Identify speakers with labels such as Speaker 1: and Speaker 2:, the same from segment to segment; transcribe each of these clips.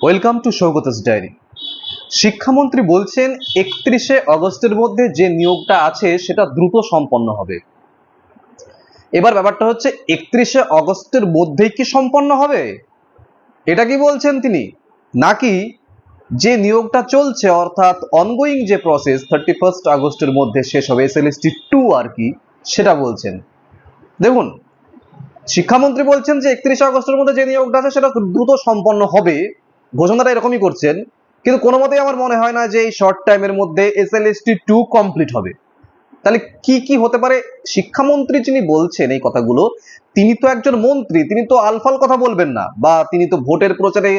Speaker 1: Welcome to সৌগতস diary. শিক্ষামন্ত্রী বলছেন 31শে অগস্টের মধ্যে যে নিয়োগটা আছে সেটা দ্রুত সম্পন্ন হবে। এবার ব্যাপারটা হচ্ছে 31শে অগস্টের মধ্যেই কি সম্পন্ন হবে, এটা কি বলছেন তিনি, নাকি যে নিয়োগটা চলছে অর্থাৎ অনগোয়িং যে প্রসেস 31 আগস্টের মধ্যে শেষ হবে, SLST 2 আর কি, সেটা বলছেন। দেখুন, শিক্ষামন্ত্রী বলছেন যে 31শে আগস্টের মধ্যে যে নিয়োগটা আছে সেটা দ্রুত সম্পন্ন হবে, ঘোষণাটা এরকমই করছেন, কিন্তু কোনো মতেই আমার মনে হয় না যে এই শর্ট টাইমের মধ্যে SLST 2 কমপ্লিট হবে। তাহলে কি কি হতে পারে? শিক্ষামন্ত্রী যিনি বলছেন এই কথাগুলো, তিনি তো একজন মন্ত্রী, তিনি তো আলফাল কথা বলবেন না, বা তিনি তো ভোটের প্রচারে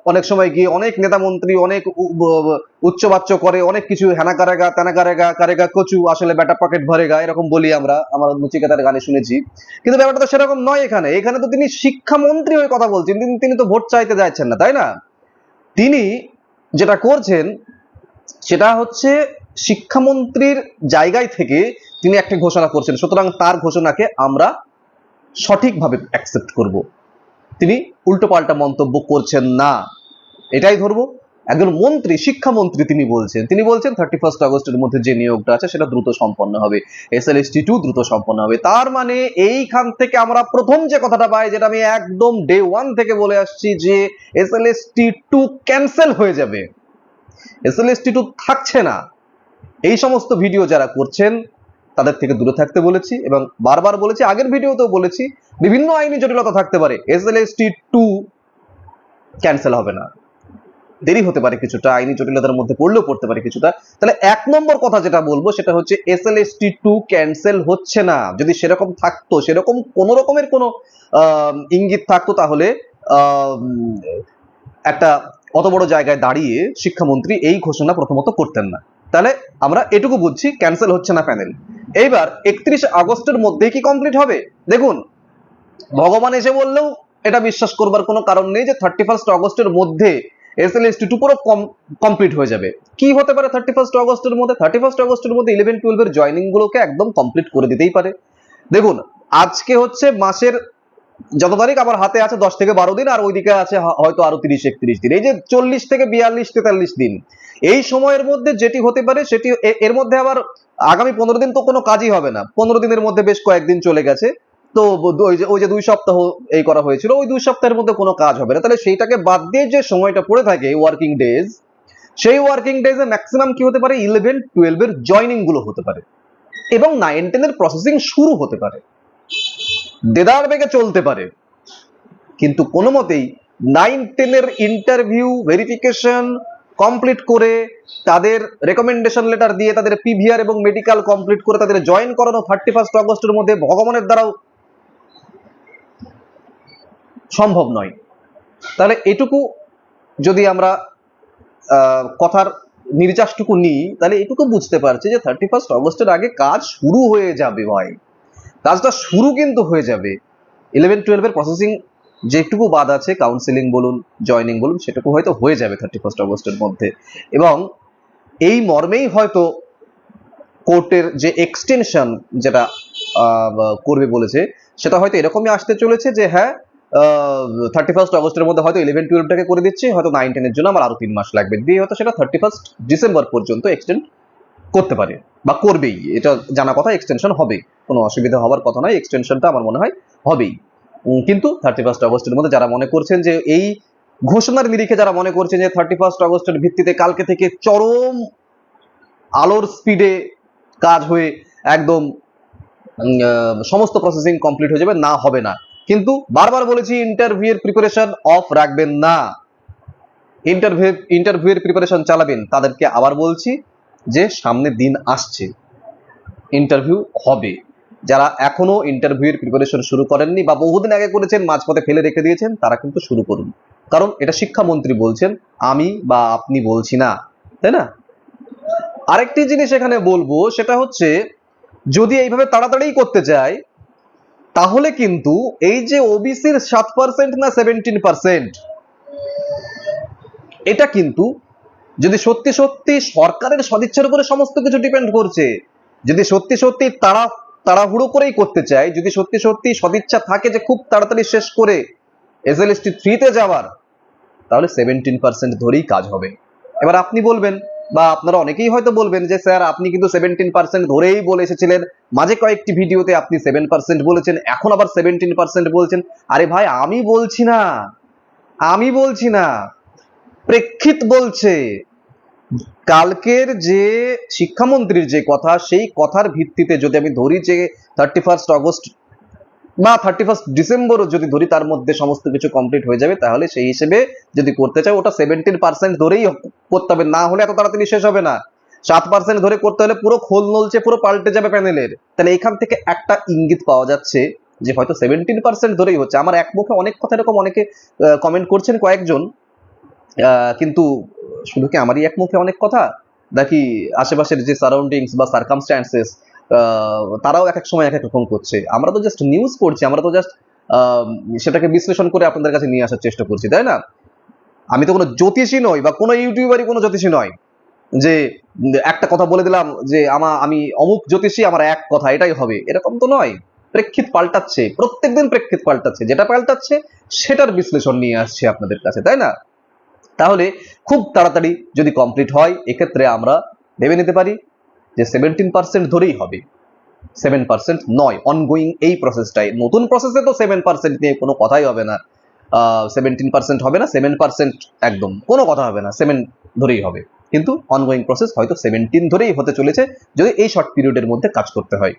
Speaker 1: অনেক সময় গিয়ে অনেক নেতা মন্ত্রী অনেক উচ্চবাচ্য করে, অনেক কিছু হেনা কারেগা তেনা কারেগা কারেগা কচু আসলে বেটা পকেট ভরেগা, এরকম বলি আমরা, আমার নচিকেতার গানে শুনেছি। কিন্তু ব্যাপারটা তো সেরকম নয়। এখানে এখানে তো তিনি শিক্ষামন্ত্রী হয়ে কথা বলছেন, তিনি তো ভোট চাইতে যাচ্ছেন না, তাই না? তিনি যেটা করছেন সেটা হচ্ছে শিক্ষামন্ত্রীর জায়গায় থেকে তিনি একটা ঘোষণা করছেন, সুতরাং তার ঘোষণাকে আমরা সঠিকভাবে অ্যাকসেপ্ট করব। তিনি উল্টোপাল্টা মন্তব্য করছেন না, এটাই ধরবো। একজন মন্ত্রী, শিক্ষামন্ত্রী, তিনি বলছেন 31 আগস্টের মধ্যে যে নিয়োগটা আছে সেটা দ্রুত সম্পন্ন হবে, SLST 2 দ্রুত সম্পন্ন হবে। তার মানে এইখান থেকে আমরা প্রথম যে কথাটা পাই, যেটা আমি একদম ডে 1 থেকে বলে আসছি, যে SLST 2 ক্যান্সেল হয়ে যাবে, SLST 2 থাকছে না। এই সমস্ত ভিডিও যারা করছেন তাদের থেকে দূরে থাকতে বলেছি, এবং বারবার বলেছি, আগের ভিডিওতেও বলেছি, বিভিন্ন আইনি জটিলতা থাকতে পারে, SLST 2 ক্যান্সেল হবে না, দেরি হতে পারে কিছুটা, আইনি জটিলতার মধ্যে পড়লেও পড়তে পারে কিছুটা। তাহলে এক নম্বর কথা যেটা বলবো সেটা হচ্ছে SLST 2 ক্যান্সেল হচ্ছে না। যদি সেরকম থাকতো, সেরকম কোন রকমের কোনো ইঙ্গিত থাকতো, তাহলে একটা অত বড় জায়গায় দাঁড়িয়ে শিক্ষামন্ত্রী এই ঘোষণা প্রথমত করতেন না। তাহলে আমরা এটুকু বুঝছি, ক্যান্সেল হচ্ছে না প্যানেল। এইবার 31 আগস্টের মধ্যে কি কমপ্লিট হবে? দেখুন, ভগবান এসে বললেও এটা বিশ্বাস করবার কোনো কারণ নেই যে 31 আগস্টের মধ্যে SLST 2 পুরো কমপ্লিট হয়ে যাবে। কি হতে পারে 31 আগস্টের মধ্যে? 31 আগস্টের মধ্যে 11-12 এর জয়নিং গুলোকে একদম কমপ্লিট করে দিতেই পারে। দেখুন, আজকে হচ্ছে মাসের যত তারিখ, আমার হাতে আছে 10 থেকে 12 দিন, আর ওইদিকে আছে হয়তো আরো 30-31 দিন, এই যে 40 থেকে 42-43 দিন, এই সময়ের মধ্যে যেটি হতে পারে সেটি, এর মধ্যে আবার আগামী 15 দিন তো কোনো কাজই হবে না। 15 দিনের মধ্যে বেশ কয়েকদিন চলে গেছে, তো ওই যে 2 সপ্তাহ এই করা হয়েছিল, ওই 2 সপ্তাহের মধ্যে কোনো কাজ হবে না। তাহলে সেইটাকে বাদ দিয়ে যে সময়টা পড়ে থাকে ওয়ার্কিং ডেজ, সেই ওয়ার্কিং ডেজে ম্যাক্সিমাম কি হতে পারে, 11-12 এর জয়নিং গুলো হতে পারে, এবং 9-10 এর প্রসেসিং শুরু হতে পারে, দেদার বেগে চলতে পারে। কিন্তু কোনো মতেই 9-10 এর ইন্টারভিউ ভেরিফিকেশন কমপ্লিট করে, তাদের রেকমেন্ডেশন লেটার দিয়ে, তাদের পিভিআর এবং মেডিকেল কমপ্লিট করে তাদের জয়েন করানো 31 আগস্টের মধ্যে ভগবানের দ্বারাও সম্ভব নয়। তাহলে এটুকু যদি আমরা কথার নির্যাসটুকু নিই, তাহলে এটুকু বুঝতে পারছি যে 31 আগস্টের আগে কাজ শুরু হয়ে যাবে ভাই, কাজটা শুরু কিন্তু হয়ে যাবে। 11-12 এর প্রসেসিং যেটুকু বাদ আছে, কাউন্সিলিং বলুন, জয়নিং বলুন, সেটুকু হয়তো হয়ে যাবে 31 আগস্টের মধ্যে। এবং এই মর্মেই হয়তো কোর্টের যে এক্সটেনশন যেটা করবে বলেছে, সেটা হয়তো এরকমই আসতে চলেছে যে হ্যাঁ, 31 আগস্টের মধ্যে হয়তো 11-12টাকে করে দিচ্ছে, হয়তো 9-10 এর জন্য আমার আরো 3 মাস লাগবে, দিয়ে হয়তো সেটা 31 ডিসেম্বর পর্যন্ত এক্সটেন্ড করতে পারে, বা করবেই, এটা জানা কথা, এক্সটেনশন হবে, কোনো অসুবিধা হওয়ার কথা নয়, এক্সটেনশনটা আমার মনে হয় হবেই। কিন্তু 31 আগস্টের মধ্যে যারা মনে করছেন যে এই ঘোষণার নিরিখে, যারা মনে করছেন যে 31 আগস্টের ভিত্তিতে কালকে থেকে চরম আলোর স্পিডে কাজ হয়ে একদম সমস্ত প্রসেসিং কমপ্লিট হয়ে যাবে, না, হবে না। কিন্তু বারবার বলেছি, ইন্টারভিউ এর প্রিপারেশন অফ রাখবেন না, ইন্টারভিউ এর প্রিপারেশন চালাবেন। তাদেরকে আবার বলছি যে সামনে দিন আসছে, ইন্টারভিউ হবে। যারা এখনো ইন্টারভিউ এর প্রিপারেশন শুরু করেননি, বা বহুদিন আগে করেছেন, মাঝপথে ফেলে রেখে দিয়েছেন, তারা কিন্তু শুরু করুন, কারণ এটা শিক্ষামন্ত্রী বলছেন, আমি বা আপনি বলছি না, তাই না? আরেকটি জিনিস এখানে বলবো, সেটা হচ্ছে যদি এইভাবে তাড়াতাড়ি করতে চায়, তাহলে কিন্তু এই যে ওবিসির 7% না 17%, এটা কিন্তু যদি সত্যি সত্যি সরকারের সদিচ্ছার উপরে সমস্ত কিছু ডিপেন্ড করছে, যদি সত্যি সত্যি তাড়াহুড়ো করেই করতে চায়, যদি সত্যি সত্যি সদিচ্ছা থাকে যে খুব তাড়াতাড়ি শেষ করে SLST 3 তে যাওয়ার, তাহলে 17% ধরেই কাজ হবে। এবার আপনি বলবেন বা আপনারা অনেকেই হয়তো বলবেন যে স্যার আপনি কিন্তু 17% ধরেই বলে এসেছিলেন, মাঝে কয়েকটি ভিডিওতে আপনি 7% বলেছেন, এখন আবার 17% বলছেন। আরে ভাই আমি বলছি না, প্রেক্ষিত বলছে। কালকের যে শিক্ষামন্ত্রীর যে কথা, সেই কথার ভিত্তিতে যদি আমি ধরি যে 31 অগস্ট বা 31 ডিসেম্বরও যদি ধরি, তার মধ্যে সমস্ত কিছু কমপ্লিট হয়ে যাবে, তাহলে সেই হিসেবে যদি করতে চাই ওটা 17% ধরেই করতে হবে, না হলে এত তাড়াতাড়ি শেষ হবে না। 7% ধরে করতে হলে পুরো খোল নলচে পুরো পাল্টে যাবে প্যানেলের। তাহলে এখান থেকে একটা ইঙ্গিত পাওয়া যাচ্ছে যে হয়তো 17% ধরেই হচ্ছে। আমার এক মুখে অনেক কথা, এরকম অনেকে কমেন্ট করছেন কয়েকজন, কিন্তু শুধু কি আমারই এক মুখে অনেক কথা, নাকি আশেপাশের যে সারাউন্ডিংস বা সার্কামস্ট্যান্সেস তারাও এক এক সময় এক এক রকম করছে? আমরা তো জাস্ট নিউজ করছি, আমরা তো জাস্ট সেটাকে বিশ্লেষণ করে আপনাদের কাছে নিয়ে আসার চেষ্টা করছি, তাই না? আমি তো কোনো জ্যোতিষী নই বা কোনো ইউটিউবারই কোনো জ্যোতিষী নয় যে একটা কথা বলে দিলাম যে আমি অমুক জ্যোতিষী, আমার এক কথা এটাই হবে, এরকম তো নয়। প্রেক্ষিত পাল্টাচ্ছে, প্রত্যেকদিন প্রেক্ষিত পাল্টাচ্ছে, যেটা পাল্টাচ্ছে সেটার বিশ্লেষণ নিয়ে আসছে আপনাদের কাছে, তাই না? তাহলে খুব তাড়াতাড়ি যদি কমপ্লিট হয়, এক্ষেত্রে আমরা ভেবে নিতে পারি যে 17% ধরেই হবে, 7% নয়। অনগোয়িং এই প্রসেসটাই, নতুন প্রসেসে তো 7% নিয়ে কোনো কথাই হবে না, 17% হবে না, 7% একদম কোনো কথা হবে না, 7 ধরেই হবে। কিন্তু অনগোয়িং প্রসেস হয়তো 17 ধরেই হতে চলেছে, যদি এই শর্ট পিরিয়ডের মধ্যে কাজ করতে হয়।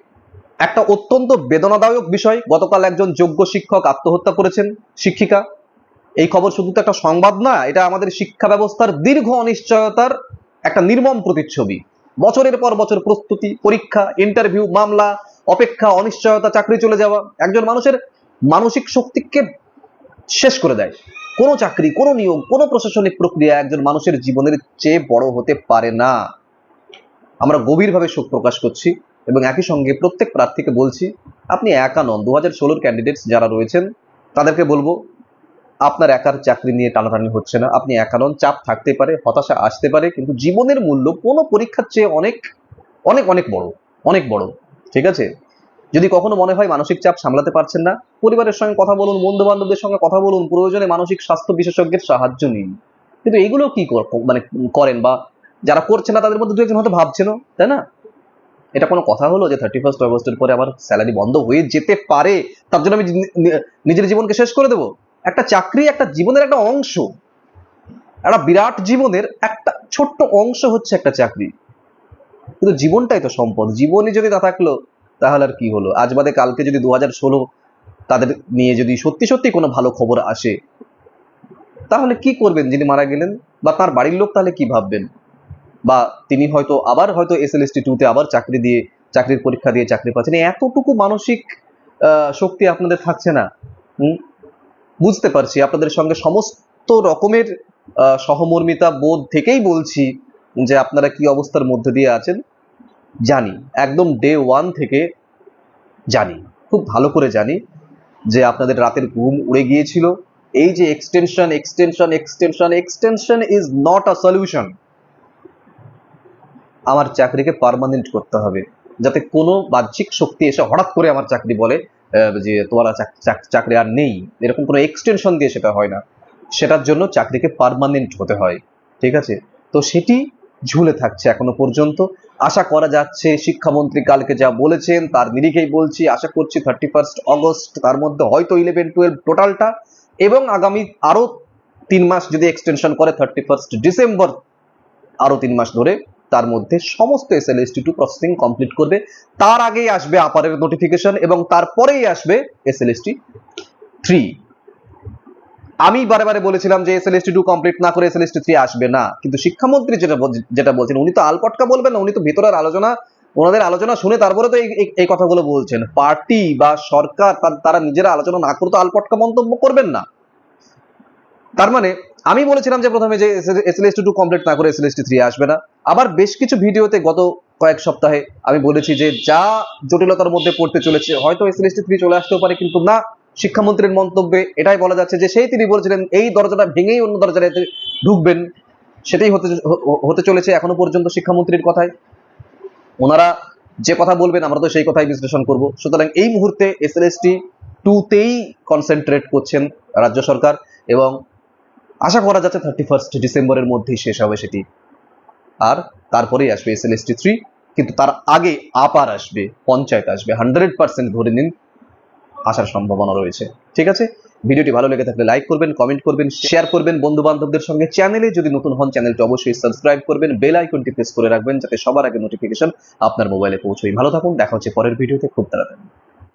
Speaker 1: একটা অত্যন্ত বেদনাদায়ক বিষয়, গতকাল একজন যোগ্য শিক্ষক আত্মহত্যা করেছেন, শিক্ষিকা। এই খবর শুধু তো একটা সংবাদ না, এটা আমাদের শিক্ষা ব্যবস্থার দীর্ঘ অনিশ্চয়তার একটা নির্মম প্রতিচ্ছবি। বছরের পর বছর প্রস্তুতি, পরীক্ষা, ইন্টারভিউ, মামলা, অপেক্ষা, অনিশ্চয়তা, চাকরি চলে যাওয়া একজন মানুষের মানসিক শক্তিকে শেষ করে দেয়। কোনো চাকরি, কোনো নিয়োগ, কোনো প্রশাসনিক প্রক্রিয়া একজন মানুষের জীবনের চেয়ে বড় হতে পারে না। আমরা গভীরভাবে শোক প্রকাশ করছি এবং একই সঙ্গে প্রত্যেক প্রার্থীকে বলছি, আপনি একা নন। 2016 ক্যান্ডিডেটস যারা রয়েছেন তাদেরকে বলবো, আপনার একার চাকরি নিয়ে টানাটানি হচ্ছে না, আপনি একা নন। চাপ থাকতে পারে, হতাশা আসতে পারে, কিন্তু জীবনের মূল্য কোনো পরীক্ষার চেয়ে অনেক অনেক অনেক বড়, অনেক বড়। ঠিক আছে? যদি কখনো মনে হয় মানসিক চাপ সামলাতে পারছেন না, পরিবারের সঙ্গে কথা বলুন, বন্ধু বান্ধবদের সঙ্গে কথা বলুন, প্রয়োজনে মানসিক স্বাস্থ্য বিশেষজ্ঞের সাহায্য নিন। কিন্তু এগুলো কি মানে করেন, বা যারা করছে না তাদের মধ্যে দু একজন হয়তো ভাবছেনও, তাই না? এটা কোনো কথা হলো যে 31 অগস্টের পরে আমার স্যালারি বন্ধ হয়ে যেতে পারে, তার জন্য আমি নিজের জীবনকে শেষ করে দেবো? একটা চাকরি একটা জীবনের একটা অংশ, একটা বিরাট জীবনের একটা ছোট্ট অংশ হচ্ছে একটা চাকরি, কিন্তু জীবনটাই তো সম্পদ। জীবনই যদি না থাকলো তাহলে আর কি হলো? আজ বাদে কালকে যদি 2016 তাদের নিয়ে যদি সত্যি সত্যি কোনো ভালো খবর আসে, তাহলে কি করবেন যিনি মারা গেলেন? বা তার বাড়ির লোক তাহলে কি ভাববেন? বা তিনি হয়তো আবার হয়তো SLST 2 তে আবার চাকরির পরীক্ষা দিয়ে চাকরি পাচ্ছেন, এতটুকু মানসিক শক্তি আপনাদের থাকছে না? বুঝতে পারছি আপনাদের সঙ্গে সমস্ত রকমের সহমর্মিতা বোধ থেকেই বলছি যে আপনারা কি অবস্থার মধ্যে দিয়ে আছেন জানি, একদম ডে 1 থেকে জানি, খুব ভালো করে জানি যে আপনাদের রাতের ঘুম উড়ে গিয়েছিল। এই যে extension extension extension extension is not a solution. আমার চাকরিকে পার্মানেন্ট করতে হবে, যাতে কোনো বাহ্যিক শক্তি এসে হঠাৎ করে আমার চাকরি বলে যে তোমার চাকরি আর নেই, এরকম কোনো এক্সটেনশন দিয়ে সেটা হয় না। সেটার জন্য চাকরিকে পার্মানেন্ট হতে হয়। ঠিক আছে? তো সেটি ঝুলে থাকছে এখনো পর্যন্ত। আশা করা যাচ্ছে শিক্ষামন্ত্রী কালকে যা বলেছেন তার নিরিখেই বলছি, আশা করছি 31 অগস্ট, তার মধ্যে হয়তো 11-12 টোটালটা, এবং আগামী আরো 3 মাস যদি এক্সটেনশন করে 31 ডিসেম্বর, আরো 3 মাস ধরে, তার মধ্যে সমস্ত SLST 2 প্রসেসিং কমপ্লিট করবে। তার আগেই আসবে আপারের নোটিফিকেশন এবং তারপরেই আসবে SLST 3। আমি বারে বারে বলেছিলাম যে SLST 2 কমপ্লিট না করে SLST 3 আসবে না, কিন্তু শিক্ষামন্ত্রী যেটা বলছেন, উনি তো আলপটকা বলবেন না, উনি তো ভেতরের আলোচনা, ওনাদের আলোচনা শুনে তারপরে তো এই কথাগুলো বলছেন। পার্টি বা সরকার তারা নিজেরা আলোচনা না করে তো আলপটকা মন্তব্য করবেন না। তার মানে আমি বলেছিলাম যে প্রথমে যে SLST 2 কমপ্লিট না করে SLST 3 আসবে না। আবার বেশ কিছু ভিডিওতে গত কয়েক সপ্তাহে আমি বলেছি যে যা জটিলতার মধ্যে পড়তে চলেছে, হয়তো SLST 3 চলে আসতেও পারে, কিন্তু না, শিক্ষামন্ত্রীর মন্তব্যে এটাই বলা যাচ্ছে যে তিনি বলেছিলেন এই দরজাটা ভেঙেই অন্য দরজাতে ঢুকবেন, সেটাই হতে চলেছে এখনো পর্যন্ত শিক্ষামন্ত্রীর কথায়। ওনারা যে কথা বলবেন আমরা তো সেই কথাই বিশ্লেষণ করব। সুতরাং এই মুহূর্তে SLST 2 তেই কনসেন্ট্রেট করছেন রাজ্য সরকার, এবং আশা করা যাচ্ছে 31 ডিসেম্বরের মধ্যেই শেষ হবে সেটি, আর তারপরেই আসবে SLST 3, কিন্তু তার আগে আপার আসবে, পঞ্চায়েত আসবে, 100% ধরে নিন আসার সম্ভাবনা রয়েছে। ঠিক আছে, ভিডিওটি ভালো লেগে থাকলে লাইক করবেন, কমেন্ট করবেন, শেয়ার করবেন বন্ধু বান্ধবদের সঙ্গে। চ্যানেলে যদি নতুন হন চ্যানেলটি অবশ্যই সাবস্ক্রাইব করবেন, বেল আইকনটি প্রেস করে রাখবেন যাতে সবার আগে নোটিফিকেশন আপনার মোবাইলে পৌঁছয়। ভালো থাকুন, দেখা হচ্ছে পরের ভিডিওতে খুব তাড়াতাড়ি।